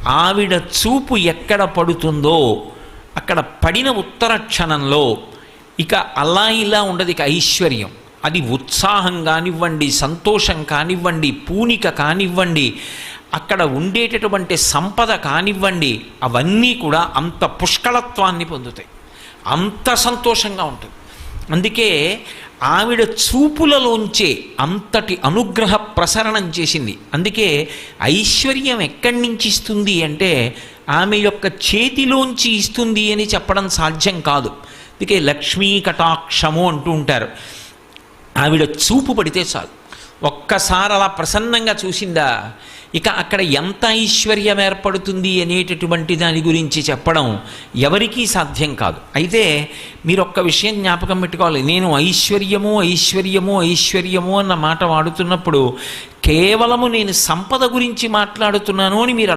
ఆవిడ చూపు ఎక్కడ పడుతుందో అక్కడ పడిన ఉత్తర క్షణంలో ఇక అలా ఇలా ఉండదు, ఇక ఐశ్వర్యం. అది ఉత్సాహం కానివ్వండి, సంతోషం కానివ్వండి, పూనిక కానివ్వండి, అక్కడ ఉండేటటువంటి సంపద కానివ్వండి, అవన్నీ కూడా అంత పుష్కళత్వాన్ని పొందుతాయి, అంత సంతోషంగా ఉంటుంది. అందుకే ఆవిడ చూపులలోంచే అంతటి అనుగ్రహ ప్రసరణం చేసింది. అందుకే ఐశ్వర్యం ఎక్కడి నుంచి ఇస్తుంది అంటే ఆమె యొక్క చేతిలోంచి ఇస్తుంది అని చెప్పడం సాధ్యం కాదు. అందుకే లక్ష్మీ కటాక్షము అంటూ ఉంటారు. ఆవిడ చూపు పడితే చాలు, ఒక్కసారి అలా ప్రసన్నంగా చూసిందా, ఇక అక్కడ ఎంత ఐశ్వర్యం ఏర్పడుతుంది అనేటటువంటి దాని గురించి చెప్పడం ఎవరికీ సాధ్యం కాదు. అయితే మీరు ఒక్క విషయం జ్ఞాపకం పెట్టుకోవాలి, నేను ఐశ్వర్యము ఐశ్వర్యము ఐశ్వర్యము అన్న మాట వాడుతున్నప్పుడు కేవలము నేను సంపద గురించి మాట్లాడుతున్నాను అని మీరు